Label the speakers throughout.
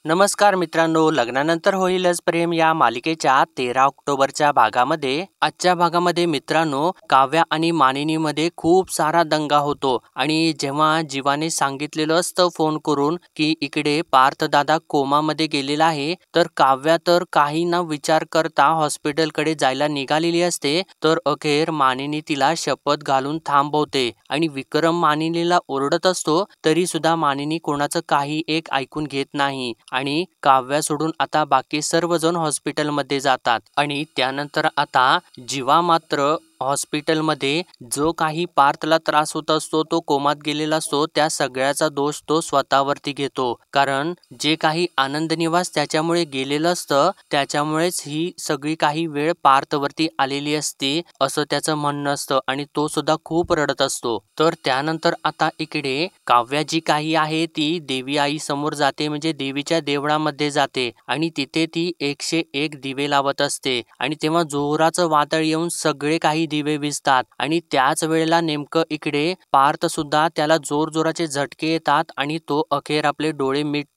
Speaker 1: नमस्कार मित्रांनो, लग्नानंतर होईलच प्रेम या मालिकेच्या 13 ऑक्टोबरच्या भागामध्ये आजच्या भागामध्ये मित्रांनो काव्या आणि मानिनीमध्ये खूप सारा दंगा होतो आणि जेव्हा जीवाने सांगितलेलं असतं फोन करून की इकडे पार्थ दादा कोमामध्ये गेलेला आहे, तर काव्या तर काही न विचार करता हॉस्पिटलकडे जायला निघालेली असते. तर अखेर मानिनी तिला शपथ घालून थांबवते आणि विक्रम मानिनीला ओरडत असतो, तरी सुद्धा मानिनी कोणाचं काही एक ऐकून घेत नाही आणि काव्या सोडून आता बाकी सर्वजण हॉस्पिटलमध्ये जातात. आणि त्यानंतर आता जीवा मात्र हॉस्पिटलमध्ये जो काही पार्थला त्रास होत असतो, तो कोमात गेलेला असतो, त्या सगळ्याचा दोष तो स्वतःवरती घेतो. कारण जे काही आनंद निवास त्याच्यामुळे गेलेलं असतं, त्याच्यामुळेच ही सगळी काही वेळ पार्थवरती आलेली असते असं त्याचं म्हणणं असतं आणि तो सुद्धा खूप रडत असतो. तर त्यानंतर आता इकडे काव्या जी काही आहे ती देवी आई समोर जाते, म्हणजे देवीच्या देवळामध्ये जाते आणि तिथे ती 101 दिवे लावत असते आणि तेव्हा जोराचं वादळ येऊन सगळे काही दिवे विझतात आणि त्याच वेळेला नेमकं इकडे पार्थ सुद्धा त्याला जोरजोराचे झटके येतात आणि तो अखेर आपले डोळे मिटतो.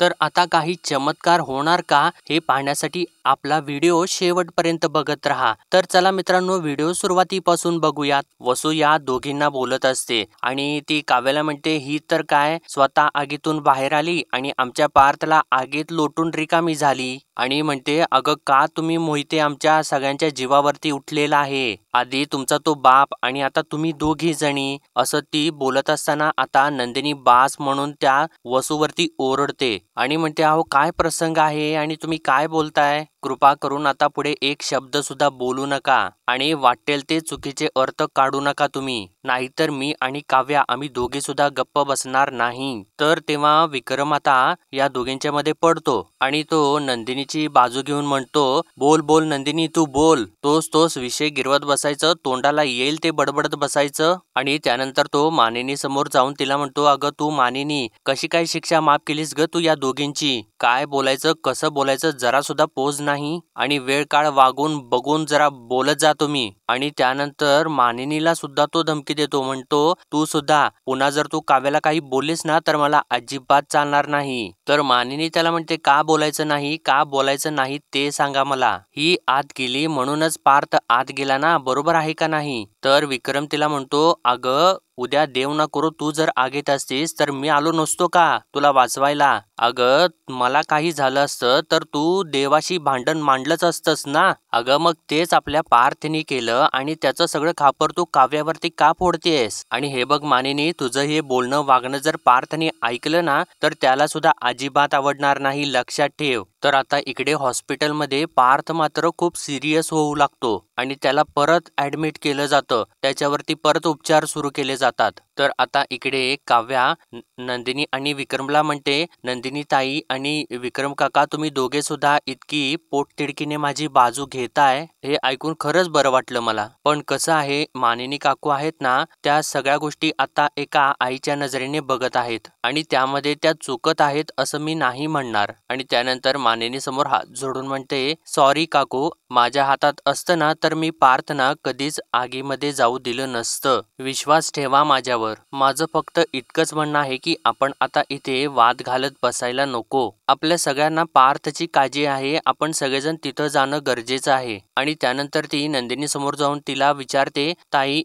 Speaker 1: तर आता काही चमत्कार होणार का हे पाहण्यासाठी आपला व्हिडिओ शेवटपर्यंत बघत राहा. तर चला मित्रांनो, व्हिडिओ सुरुवातीपासून बघूयात. वसू या दोघींना बोलत असते आणि ती काव्याला म्हणते, ही तर काय स्वतः आगीतून बाहेर आली आणि आमच्या पार्थला आगीत लोटून रिकामी झाली आणि म्हणते, अगं का तुम्ही मोहिते आमच्या सगळ्यांच्या जीवावरती उठलेला आहे. आधी तुमचा तो बाप आणि आता तुम्ही दोघी जणी. असं ती बोलत असताना आता नंदिनी बास म्हणून त्या वसूवरती ओरडते आणि म्हणते, अहो काय प्रसंग आहे आणि तुम्ही काय बोलताय. कृपा करून आता पुढे एक शब्द सुद्धा बोलू नका आणि वाटेल ते चुकीचे अर्थ काढू नका तुम्ही, नाहीतर मी आणि काव्या आम्ही दोघे सुद्धा गप्प बसणार नाही. तर तेव्हा विक्रम आता या दोघींच्या मध्ये पडतो आणि तो नंदिनीची बाजू घेऊन म्हणतो, बोल बोल नंदिनी तू बोल. तोच विषय गिरवत बसायचं, तोंडाला येईल ते बडबडत बसायचं. आणि त्यानंतर तो मानिनी समोर जाऊन तिला म्हणतो, अगं तू मानिनी कशी काय शिक्षा माफ केलीस ग तू या दोघींची. काय बोलायचं कसं बोलायचं जरा सुद्धा पोज नाही आणि वेळ काळ वागून बघून जरा बोलत जातो मी. आणि त्यानंतर मानिनीला सुद्धा तो धमकी देतो, म्हणतो तू सुद्धा पुन्हा जर तू काव्याला काही बोललीस ना तर मला अजिबात चालणार नाही. तर मानिनी त्याला म्हणते, का बोलायचं नाही का बोलायचं नाही ते सांगा मला. ही आत गेली म्हणूनच पार्थ आत गेला ना, बरोबर आहे का नाही. तर विक्रम तिला म्हणतो, अगं उद्या देव ना करो तू जर आगीत असतीस तर मी आलो नसतो का तुला वाचवायला. अगं मला काही झालं असतं तर तू देवाशी भांडण मांडलंच असतंस ना. अगं मग तेच आपल्या पार्थने केलं आणि त्याचं सगळं खापर तू काव्यावरती का फोडतेस. आणि हे बघ मानिनी, तुझं हे बोलणं वागणं जर पार्थने ऐकलं ना तर त्याला सुद्धा अजिबात आवडणार नाही, लक्षात ठेव. तर आता इकडे हॉस्पिटलमध्ये पार्थ मात्र खूप सिरियस होऊ लागतो आणि त्याला परत ऍडमिट केलं जातं, त्याच्यावरती परत उपचार सुरू केले जातात. तर आता इकडे काव्या नंदिनी आणि विक्रमला म्हणते, नंदिनी ताई आणि विक्रम काका तुम्ही दोघे सुद्धा इतकी पोटतिडकीने माझी बाजू घेताय हे ऐकून खरंच बरं वाटलं मला. पण कसं आहे, मानिनी काकू आहेत ना त्या सगळ्या गोष्टी आता एका आईच्या नजरेने बघत आहेत आणि त्यामध्ये त्या चुकत आहेत असं मी नाही म्हणणार. आणि त्यानंतर मानिनी समोर हात जोडून म्हणते, सॉरी काकू, माझ्या हातात असतं ना तर मी पार्थना कधीच आगीमध्ये जाऊ दिलं नसतं. विश्वास ठेवा माझ्यावर. माझं फक्त इतकंच म्हणणं आहे की आपण आता इथे वाद घालत बसायला नको. आपल्या सगळ्यांना पार्थची काळजी आहे, आपण सगळेजण तिथं जाणं गरजेचं आहे. आणि त्यानंतर ती नंदिनी समोर जाऊन तिला विचारते, ताई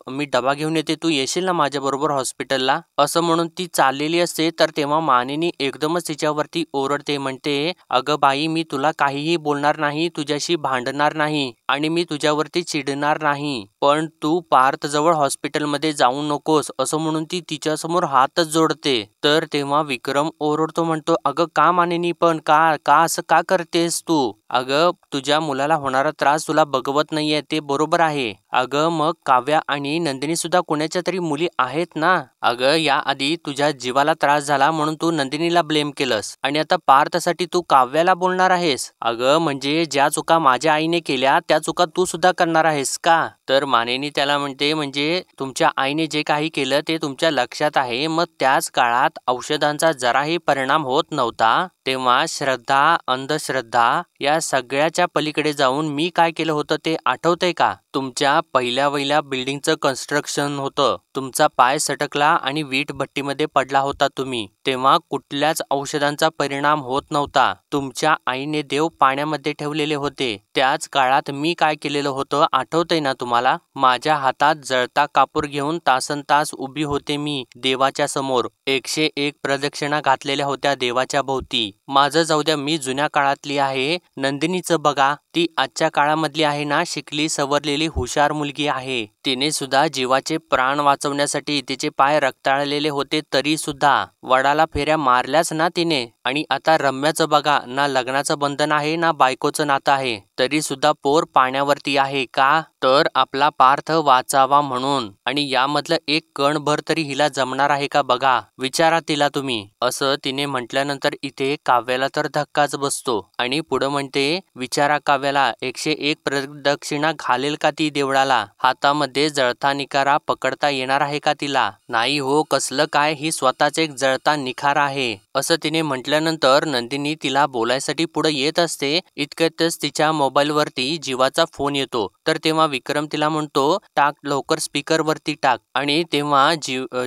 Speaker 1: मी डबा घेऊन येते, तू येशील ना माझ्या बरोबर हॉस्पिटलला. असं म्हणून ती चाललेली असते तर तेव्हा मानिनी एकदमच तिच्यावरती ओरडते, म्हणते, अगं बाई मी तुला काहीही बोलणार नाही, तुझ्याशी भांडणार नाही आणि मी तुझ्यावरती चिडणार नाही, पण तू पार्थ जवळ हॉस्पिटलमध्ये जाऊ नकोस असं म्हणून ती तिच्यासमोर हातच जोडते. तर तेव्हा विक्रम ओरडतो, म्हणतो, अगं का मानिनी पण का असं का करतेस तू. अगं तुझ्या मुलाला होणारा त्रास तुला बघवत नाहीये ते बरोबर आहे. अगं मग काव्या आणि नंदिनी सुद्धा कोणाच्या तरी मुली आहेत ना. अगं या आधी तुझ्या जीवाला त्रास झाला म्हणून तू नंदिनीला ब्लेम केलंस आणि आता पार्थसाठी तू काव्याला बोलणार आहेस. अगं म्हणजे ज्या चुका माझ्या आईने केल्या त्या चुका तू सुद्धा करणार आहेस का. तर मानिनी त्याला म्हणते, म्हणजे तुमच्या आईने जे काही केलं ते तुमच्या लक्षात आहे, मग त्याच काळात औषधांचा जराही परिणाम होत नव्हता, तेव्हा श्रद्धा अंधश्रद्धा या सगळ्याच्या पलीकडे जाऊन मी काय केलं होतं ते आठवतंय का तुमच्या पहिल्या वहिल्या बिल्डिंगचं कन्स्ट्रक्शन होतं. तुमचा पाय सटकला आणि वीट भट्टीमध्ये पडला होता तुम्ही. तेव्हा कुठल्याच औषधांचा परिणाम होत नव्हता. तुमच्या आईने देव पाण्यामध्ये ठेवलेले होते. त्याच काळात मी काय केलेलं होतं आठवतंय ना तुम्हाला? माझ्या हातात जळता कापूर घेऊन तासनतास उभी होते मी देवाच्या समोर. 101 प्रदक्षिणा घातलेल्या होत्या देवाच्या भोवती. माझं जाऊ द्या, मी जुन्या काळातली आहे. नंदिनीचं बघा, ती आजच्या काळामधली आहे ना, शिकली सवरलेली हुशार मुलगी आहे. तिने सुद्धा जीवाचे प्राण वाचवण्यासाठी तिचे पाय रक्ताळलेले होते तरी सुद्धा वडाला फेऱ्या मारल्याच ना तिने. आणि आता रम्याचं बघा, ना लग्नाचं बंधन आहे ना बायकोचं नातं आहे, तरी सुद्धा पोर पाण्यावरती आहे. का? तर आपला पार्थ वाचावा म्हणून. आणि यामधलं एक कणभर तरी हिला जमणार आहे का बघा, विचारा तिला तुम्ही. असं तिने म्हटल्यानंतर इथे काव्याला तर धक्काच बसतो. आणि पुढं म्हणते, विचारा काव्याला 101 प्रदक्षिणा घालेल का ती देवळाला? हातामध्ये जळता निखारा पकडता येणार आहे का तिला? नाही हो, कसलं काय, ही स्वतःच एक जळता निखारा आहे. असं तिने म्हटल्यानंतर नंदिनी तिला बोलायसाठी पुढे येत असते. इतक्यातच तिच्या मोबाईलवरती जीवाचा फोन येतो. तर तेव्हा विक्रम तिला म्हणतो, टाक लवकर स्पीकरवरती टाक. आणि तेव्हा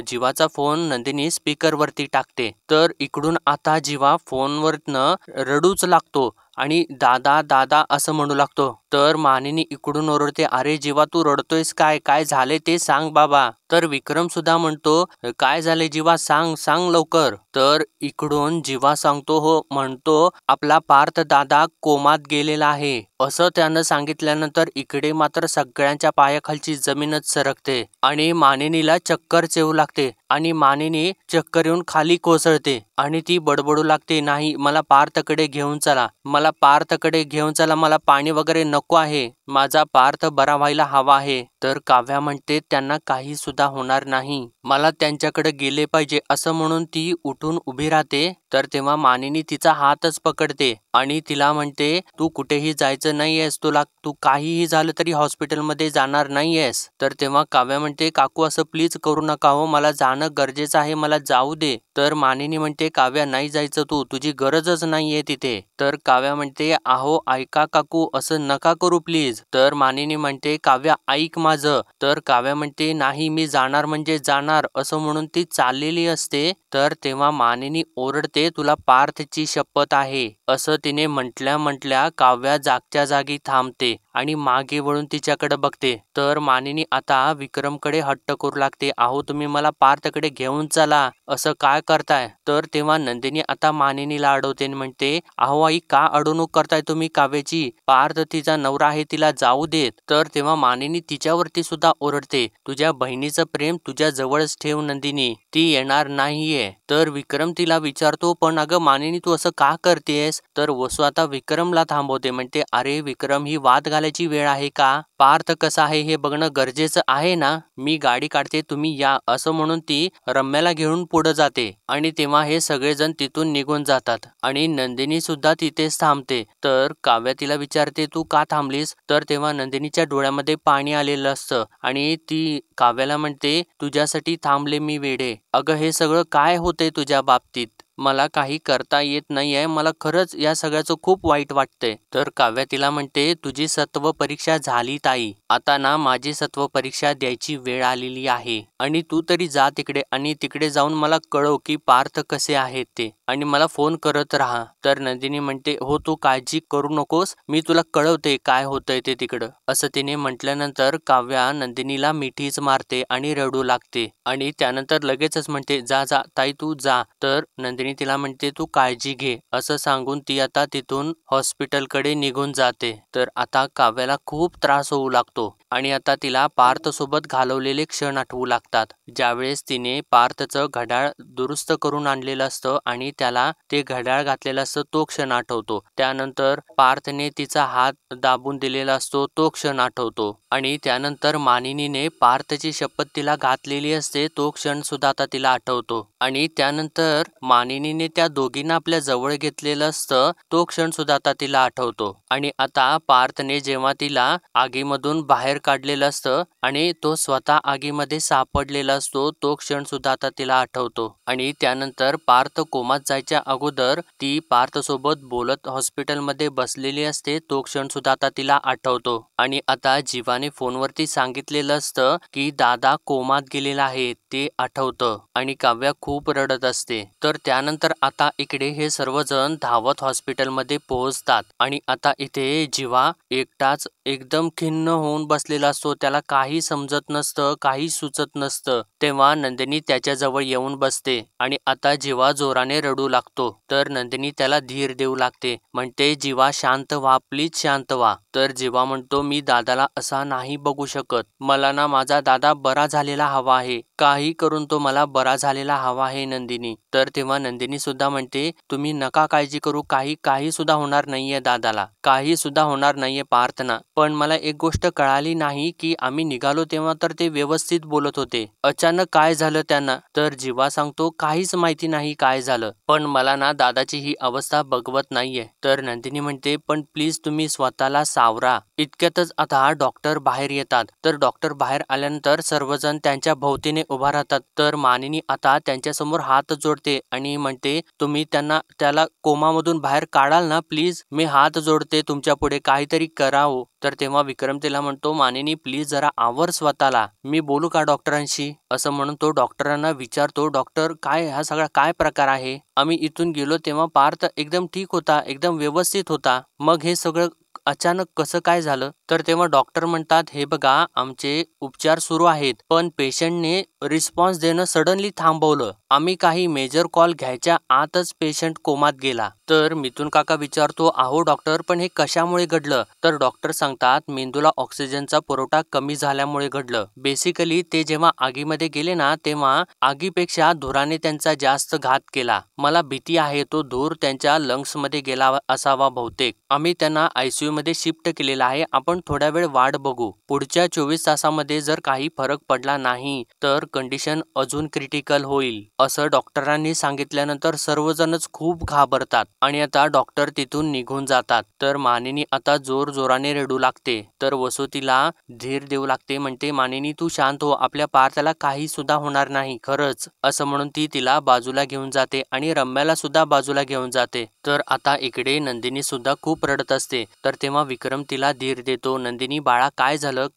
Speaker 1: जीवाचा फोन नंदिनी स्पीकरवरती टाकते. तर इकडून आता जीवा फोनवरनं रडूच लागतो आणि दादा दादा असं म्हणू लागतो. तर मानिनी इकडून ओरडते, अरे जीवा तू रडतोयस काय? काय झाले ते सांग बाबा. तर विक्रम सुद्धा म्हणतो, काय झाले जीवा, सांग सांग लवकर. तर इकडून जीवा सांगतो, हो म्हणतो, आपला पार्थ दादा कोमात गेलेला आहे. असं त्यानं सांगितल्यानंतर इकडे मात्र सगळ्यांच्या पायाखालची जमीनच सरकते आणि मानिनीला चक्कर येऊ लागते. आणि मानिनी चक्कर येऊन खाली कोसळते आणि ती बडबडू लागते, नाही मला पार्थकडे घेऊन चला, मला पार्थकडे घेऊन चला, मला पाणी वगैरे नको आहे, माझा पार्थ बरा व्हायला हवा आहे. तर काव्या म्हणते, त्यांना काही सुद्धा होणार नाही, मला त्यांच्याकडे गेले पाहिजे. असं म्हणून ती उठून उभी राहते. तर तेव्हा मानिनी तिचा हातच पकडते आणि तिला म्हणते, तू कुठेही जायचं नाहीयेस, तू काहीही झालं तरी हॉस्पिटलमध्ये जाणार नाहीयेस. तर तेव्हा काव्या म्हणते, काकू असं प्लीज करू नका हो, मला जाणं गरजेचं आहे, मला जाऊ दे. तर मानिनी म्हणते, काव्या नाही जायचं, तुझी गरजच नाहीये तिथे. तर काव्या म्हणते, अहो ऐका काकू, असं नका करू प्लीज. तर मानिनी म्हणते, काव्या ऐक माझं. तर काव्या म्हणते, नाही मी जाणार म्हणजे जाणार, असं म्हणून ती चाललेली असते. तर तेव्हा मानिनी ओरडते, तुला पार्थची शपथ आहे. असं तिने म्हटल्या काव्या जागच्या जागी थांबते आणि मागे वळून तिच्याकडे बघते. तर मानिनी आता विक्रमकडे हट्ट करू लागते, अहो तुम्ही मला पार्थकडे घेऊन चला, असं काय करताय? तर तेव्हा नंदिनी आता मानिनीला अडवते आणि म्हणते, अहो आई का अडवणूक करताय तुम्ही काव्याची? पार्थ तिचा नवरा आहे, तिला जाऊ देत. तर तेव्हा मानिनी तिच्यावरती सुद्धा ओरडते, तुझ्या बहिणीचं प्रेम तुझ्या जवळच ठेव नंदिनी, ती येणार नाहीये. तर विक्रम तिला विचारतो, पण अगं मानिनी तू असं का करतेस? तर वसू आता विक्रमला थांबवते, म्हणते, अरे विक्रम, ही वाद घालायची वेळ आहे का? पार्थ कसा आहे हे बघणं गरजेचं आहे ना, मी गाडी काढते, तुम्ही या, असं म्हणून ती रम्याला घेऊन पुढे जाते. आणि तेव्हा हे सगळेजण तिथून निघून जातात आणि नंदिनी सुद्धा तिथेच थांबते. तर काव्या तिला विचारते, तू का थांबलीस? तर तेव्हा नंदिनीच्या डोळ्यामध्ये पाणी आलेलं असतं आणि ती काव्याला म्हणते, तुझ्यासाठी थांबले मी वेडे. अगं हे सगळं काय होतंय तुझ्या बाबतीत? मला काही करता येत नाहीये, मला खरंच या सगळ्याचं खूप वाईट वाटतंय. तर काव्या तिला म्हणते, तुझी सत्व परीक्षा झाली ताई, आता ना माझी सत्व परीक्षा द्यायची वेळ आलेली आहे आणि तू तरी जा तिकडे आणि तिकडे जाऊन मला कळव की पार्थ कसे आहेत ते आणि मला फोन करत राहा. तर नंदिनी म्हणते, हो तू काळजी करू नकोस, मी तुला कळवते काय होतंय ते तिकडं. असं तिने म्हटल्यानंतर काव्या नंदिनीला मिठीच मारते आणि रडू लागते आणि त्यानंतर लगेचच म्हणते, जा जा ताई तू जा. तर नंदिनी तिला म्हणते, तू काळजी घे, असं सांगून ती आता तिथून हॉस्पिटलकडे निघून जाते. तर आता काव्याला खूप त्रास होऊ लागतो आणि आता तिला पार्थ सोबत घालवलेले क्षण आठवू लागतात, ज्यावेळेस तिने पार्थचं घड्याळ दुरुस्त करून आणलेलं असतं आणि त्याला ते घड्याळ घातलेलं असतं, तो क्षण आठवतो. त्यानंतर पार्थने तिचा हात दाबून दिलेला असतो, तो क्षण आठवतो आणि त्यानंतर मानिनीने पार्थची शपथ तिला घातलेली असते, तो क्षण सुद्धा आता तिला आठवतो आणि त्यानंतर मानिनीने त्या दोघींना आपल्या जवळ घेतलेलं असतं, तो क्षण सुद्धा आता तिला आठवतो आणि आता पार्थने जेव्हा तिला आगीमधून बाहेर काढलेलं असतं आणि तो स्वतः आगीमध्ये सापडलेला असतो, तो क्षण सुद्धा आता तिला आठवतो आणि त्यानंतर पार्थ कोमात पोहोचायच्या अगोदर ती पार्थ सोबत बोलत हॉस्पिटलमध्ये बसलेली असते. तो क्षण सुद्धा आता तिला आठवतो आणि आता जीवाने फोनवरती सांगितलेलं असतं की दादा कोमात गेलेला आहे ते आठवतं आणि काव्या खूप रडत असते. तर त्यानंतर आता इकडे हे सर्वजण धावत हॉस्पिटलमध्ये पोहोचतात आणि आता इथे जीवा एकटाच एकदम खिन्न होऊन बसलेला असतो. त्याला काही समजत नसतं, काही सुचत नसतं. तेव्हा नंदिनी त्याच्याजवळ येऊन बसते आणि आता जीवा जोराने रडू लागतो. तर नंदिनी त्याला धीर देऊ लागते, म्हणते जीवा शांत व्हा, प्लीज शांत व्हा. तर जीवा म्हणतो मी दादाला असा नाही बघू शकत. मला ना माझा दादा बरा झालेला हवा आहे. काही करून तो मला बरा झालेला हवा आहे नंदिनी. तर तेव्हा नंदिनी सुद्धा म्हणते तुम्ही नका काळजी करू, काही सुद्धा होणार नाहीये दादाला, काही सुद्धा होणार नाहीये पार्थना. पण मला एक गोष्ट कळाली नाही की आम्ही निघालो तेव्हा तर ते व्यवस्थित बोलत होते, अचानक काय झालं त्यांना. तर जीवा सांगतो काहीच माहिती नाही काय झालं, पण मला ना दादाची ही अवस्था बघवत नाहीये. तर नंदिनी म्हणते पण प्लीज तुम्ही स्वतःला सावरा. इतक्यातच आता डॉक्टर बाहेर येतात. तर डॉक्टर बाहेर आल्यानंतर सर्वजण त्यांच्या भोवतीने उभा राहतात. तर मानिनी आता त्यांच्यासमोर हात जोडते आणि म्हणते तुम्ही त्याला कोमामधून बाहेर काढाल ना प्लीज, मी हात जोडते तुमच्या पुढे, काहीतरी करावं. तर तेव्हा विक्रम तिला म्हणतो मानिनी प्लीज जरा आवर स्वतःला, मी बोलू का डॉक्टरांशी. असं म्हणून तो डॉक्टरांना विचारतो डॉक्टर काय हा सगळा काय प्रकार आहे. आम्ही इथून गेलो तेव्हा पार्थ एकदम ठीक होता, एकदम व्यवस्थित होता, मग हे सगळं अचानक कसं काय झालं. तर तेव्हा डॉक्टर म्हणतात हे बघा आमचे उपचार सुरू आहेत पण पेशंटने रिस्पॉन्स देणं सडनली थांबवलं. आम्ही काही मेजर कॉल घ्यायच्या आतच पेशंट कोमात गेला. तर मिथुन काका विचारतो अहो डॉक्टर पण हे कशामुळे घडलं. तर डॉक्टर सांगतात मेंदूला ऑक्सिजनचा पुरवठा कमी झाल्यामुळे घडलं. बेसिकली ते जेव्हा आगीमध्ये गेले ना तेव्हा आगीपेक्षा धुराने त्यांचा जास्त घात केला. मला भीती आहे तो धूर त्यांच्या लंग्स मध्ये गेला असावा बहुतेक. आम्ही त्यांना आयसीयू मध्ये शिफ्ट केलेला आहे. आपण थोड्या वेळ वाट बघू. पुढच्या 24 तासामध्ये जर काही फरक पडला नाही तर कंडिशन अजून क्रिटिकल होईल असं डॉक्टरांनी सांगितल्यानंतर सर्वजणच खूप घाबरतात आणि आता डॉक्टर तिथून निघून जातात. तर मानिनी आता जोर जोराने रडू लागते. तर वसु तिला धीर देऊ लागते, म्हणते मानिनी तू शांत हो, आपल्या पार्थला काही सुद्धा होणार नाही खरंच. असं म्हणून ती तिला बाजूला घेऊन जाते आणि रम्याला सुद्धा बाजूला घेऊन जाते. तर आता इकडे नंदिनी सुद्धा खूप रडत असते. तर तेव्हा विक्रम तिला धीर देतो, नंदिनी बाळा काय झालं,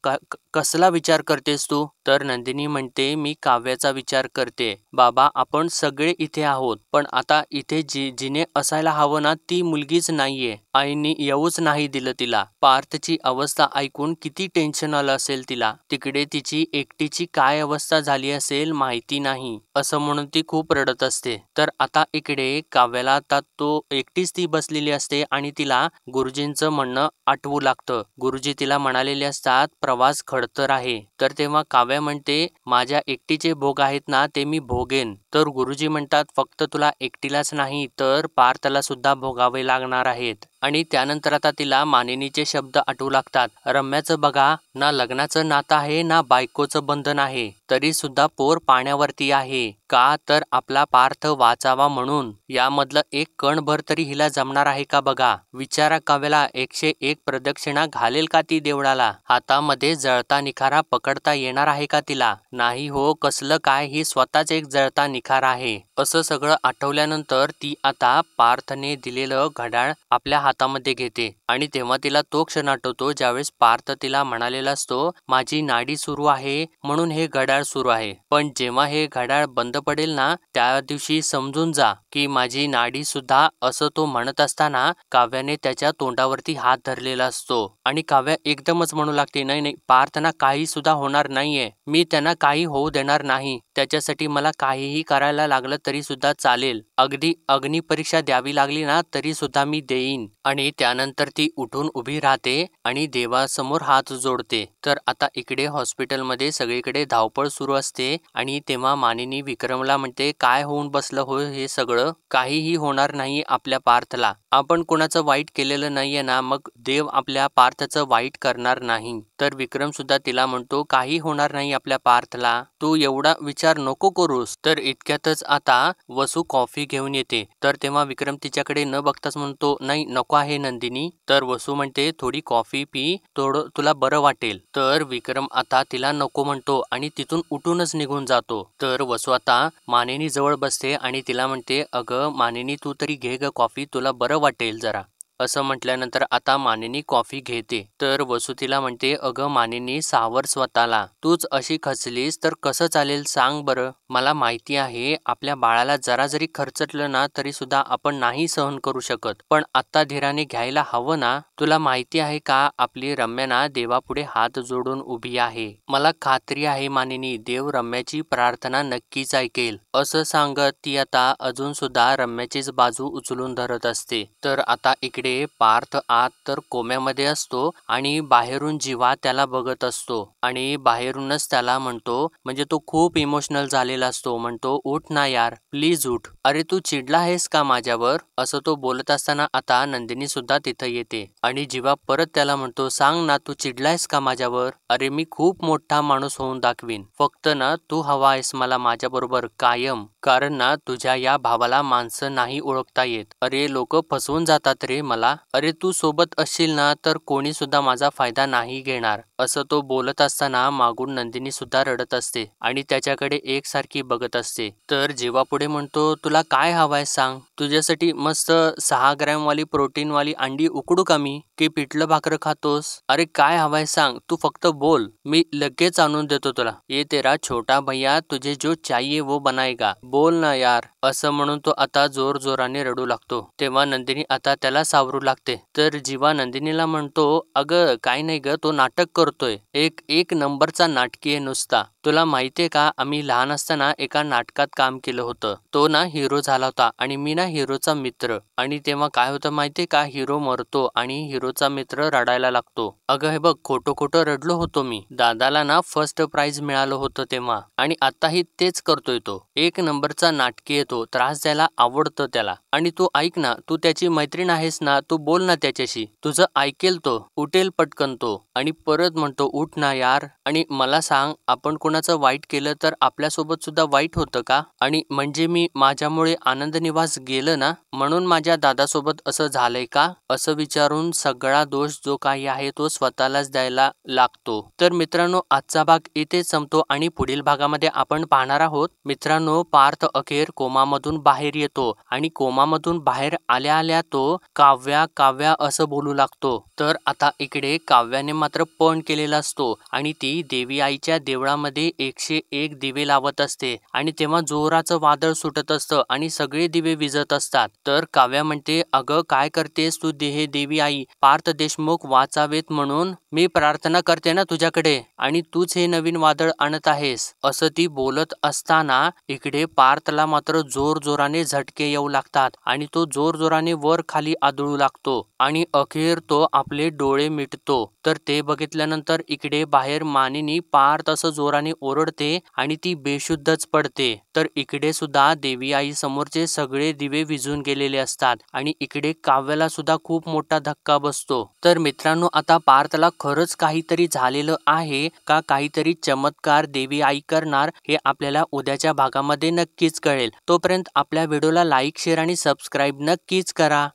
Speaker 1: कसला विचार करतेस तू. तर नंदिनी म्हणते मी काव्याचा विचार करते. बाबा आपण सगळे इथे आहोत पण आता इथे जिने असायला हवं ना ती मुलगीच नाहीये. आईने येऊच नाही दिलं तिला. पार्थची अवस्था ऐकून किती टेन्शन आलं असेल तिला. तिकडे तिची एकटीची काय अवस्था झाली असेल माहिती नाही. असं म्हणून ती खूप रडत असते. तर आता इकडे काव्याला आता तो एकटीच ती बसलेली असते आणि तिला गुरुजींचं म्हणणं आठवू लागतं. गुरुजी तिला म्हणालेले असतात प्रवास खडतर आहे. तर तेव्हा काव्या म्हणते माझ्या एकटीचे भोग आहेत ना ते मी भोगेन. तर गुरुजी म्हणतात फक्त तुला एकटीलाच नाही तर पार्थला सुद्धा भोगावे लागणार आहेत. आणि त्यानंतर आता तिला मानिनीचे शब्द आठवू लागतात. रम्याचं बघा ना लग्नाचं नातं आहे ना बायकोचं बंधन आहे, तरी सुद्धा पोर पाण्यावरती आहे. का तर आपला पार्थ वाचावा म्हणून. यामधलं एक कणभर तरी हिला जमणार आहे का बघा. विचारा काव्याला 101 प्रदक्षिणा घालेल का ती देवळाला. हातामध्ये जळता निखारा पकडता येणार आहे का तिला. नाही हो, कसलं काय, ही स्वतःच एक जळता निखारा आहे. असं सगळं आठवल्यानंतर ती आता पार्थने दिलेलं घड्याळ आपल्या हातामध्ये घेते आणि तेव्हा तिला तो क्षण आठवतो ज्यावेळेस पार्थ तिला म्हणालेला असतो माझी नाडी सुरू आहे म्हणून हे घड्याळ सुरू आहे, पण जेव्हा हे घड्याळ बंद पडेल ना त्या दिवशी समजून जा की माझी नाडी सुद्धा. असं तो म्हणत असताना काव्याने त्याच्या तोंडावरती हात धरलेला असतो आणि काव्या एकदमच म्हणू लागते नाही नाही पार्थना काही सुद्धा होणार नाहीये, मी त्यांना काही होऊ देणार नाही. त्याच्यासाठी मला काहीही करायला लागलं तरी सुद्धा चालेल, अगदी अग्निपरीक्षा द्यावी लागली ना तरी सुद्धा मी देईन. आणि त्यानंतर ती उठून उभी राहते आणि देवासमोर हात जोडते. तर आता इकडे हॉस्पिटलमध्ये सगळीकडे धावपळ सुरू असते आणि तेव्हा मानिनी विक्रमला म्हणते काय होऊन बसलं हो हे सगळं, काहीही होणार नाही आपल्या पार्थला. आपण कोणाचं वाईट केलेलं नाहीये ना, मग देव आपल्या पार्थचं वाईट करणार नाही. तर विक्रम सुद्धा तिला म्हणतो काही होणार नाही आपल्या पार्थला, तू एवढा विचार नको करूस. तर इतक्यातच आता वसू कॉफी घेऊन येते. तर तेव्हा विक्रम तिच्याकडे न बघताच म्हणतो नाही नको आहे नंदिनी. तर वसू म्हणते थोडी कॉफी पी, थोडं तुला बरं वाटेल. तर विक्रम आता तिला नको म्हणतो आणि तिथून उठूनच निघून जातो. तर वसू आता मानिनी जवळ बसते आणि तिला म्हणते अगं मानिनी तू तरी घे ग कॉफी, तुला बरं वाटेल जरा. असं म्हटल्यानंतर आता मानिनी कॉफी घेते. तर वसू तिला म्हणते अगं मानिनी सावर स्वतःला, तूच अशी खचलीस तर कसं चालेल सांग बरं. मला माहिती आहे आपल्या बाळाला जरा जरी खर्चटलं ना तरी सुद्धा आपण नाही सहन करू शकत, पण आता धीराने घ्यायला हवं ना. तुला माहिती आहे का आपली रम्या ना देवापुढे हात जोडून उभी आहे. मला खात्री आहे मानिनी देव रम्याची प्रार्थना नक्कीच ऐकेल. असं सांगत ती आता अजून सुद्धा रम्याचीच बाजू उचलून धरत असते. तर आता इकडे पार्थ आत तर कोम्यामध्ये असतो आणि बाहेरून जीवा त्याला बघत असतो आणि बाहेरूनच त्याला म्हणतो, म्हणजे तो खूप इमोशनल झालेला असतो, म्हणतो उठ ना यार प्लीज उठ, अरे तू चिडला आहेस का माझ्यावर. असं तो बोलत असताना आता नंदिनी सुद्धा तिथं येते आणि जीवा परत त्याला म्हणतो सांग ना तू चिडलायस का माझ्यावर. अरे मी खूप मोठा माणूस होऊन दाखवीन, फक्त ना तू हवा आहेस मला माझ्या बरोबर कायम, कारण ना तुझ्या या भावाला माणसं नाही ओळखता येत. अरे लोक फसवून जातात रे मला. अरे तू सोबत असशील ना तर कोणी सुद्धा माझा फायदा नाही घेणार. असं तो बोलत असताना मागून नंदिनी सुद्धा रडत असते आणि त्याच्याकडे एकसारखी बघत असते. तर जीवा पुढे म्हणतो तुला काय हवाय सांग, तुझ्यासाठी मस्त 6 ग्रॅम वाली प्रोटीन वाली अंडी उकडू का मी, की पिठलं भाकर खातोस. अरे काय हवाय सांग, तू फक्त बोल, मी लगेच आणून देतो तुला. ये तेरा छोटा भैया तुझे जो चाहिए वो बनाएगा, बोल ना यार. असं म्हणून तो आता जोर जोराने रडू लागतो. तेव्हा नंदिनी आता त्याला सावरू लागते. तर जीवा नंदिनीला म्हणतो अगं काय नाही ग, तो नाटक करतोय, एक नंबरचा नाटकी आहे नुसता. तुला माहितीये का आम्ही लहान असताना एका नाटकात काम केलं होतं, तो ना हिरो झाला होता आणि मी ना हिरोचा मित्र. आणि तेव्हा काय होतं माहितीये का, हिरो मरतो आणि हिरोचा मित्र रडायला लागतो. अगं हे बघ खोटं खोटं रडलो होतो मी, दादाला ना फर्स्ट प्राइज मिळालं होतं तेव्हा, आणि आताही तेच करतोय तो. एक नंबरचा नाटकी येतो, त्रास द्यायला आवडतं त्याला. आणि तू ऐक ना, तू त्याची मैत्रीण आहेस ना, तू बोल ना त्याच्याशी, तुझं ऐकेल तो, उठेल पटकन तो. आणि परत म्हणतो उठ ना यार. आणि मला सांग आपण कोणाचं वाईट केलं तर आपल्यासोबत सुद्धा वाईट होतं का, आणि म्हणजे मी माझ्यामुळे आनंद निवास गेलं ना म्हणून माझ्या दादासोबत असं झालंय का. असं विचारून सगळा दोष जो काही आहे तो स्वतःलाच द्यायला लागतो. तर मित्रांनो आजचा भाग इथेच संपतो आणि पुढील भागामध्ये आपण पाहणार आहोत मित्रांनो पार्थ अखेर कोमामधून बाहेर येतो आणि कोमामधून बाहेर आल्या आल्या तो काव्या काव्या असं बोलू लागतो. तर आता इकडे काव्याने मात्र पण केलेला असतो आणि ती देवी आईच्या देवळामध्ये 101 दिवे लावत असते आणि तेव्हा जोराचं वादळ सुटत असतं आणि सगळे दिवे विझत असतात. तर काव्या म्हणते अगं काय करतेस तू देवी आई, पार्थ देशमुख वाचावेत म्हणून मी प्रार्थना करते ना तुझ्याकडे, आणि तूच हे नवीन वादळ आणत आहेस. असं ती बोलत असताना इकडे पार्थला मात्र जोर जोराने झटके येऊ लागतात आणि तो जोर जोराने वर खाली आदळू लागतो आणि अखेर तो आपले डोळे मिटतो. तर ते बघितल्यानंतर इकडे बाहेर मानिनी पार्थ असं जोराने ओरडते आणि ती बेशुद्धच पडते. तर इकडे सुद्धा देवी आई समोरचे सगळे दिवे विझून गेलेले असतात आणि इकडे काव्याला सुद्धा खूप मोठा धक्का बसतो. तर मित्रांनो आता पार्थला खरंच काहीतरी झालेलं आहे का काहीतरी चमत्कार देवी आई करणार हे आपल्याला उद्याच्या भागामध्ये नक्कीच कळेल. तोपर्यंत आपल्या व्हिडिओला लाईक शेअर आणि सबस्क्राईब नक्कीच करा.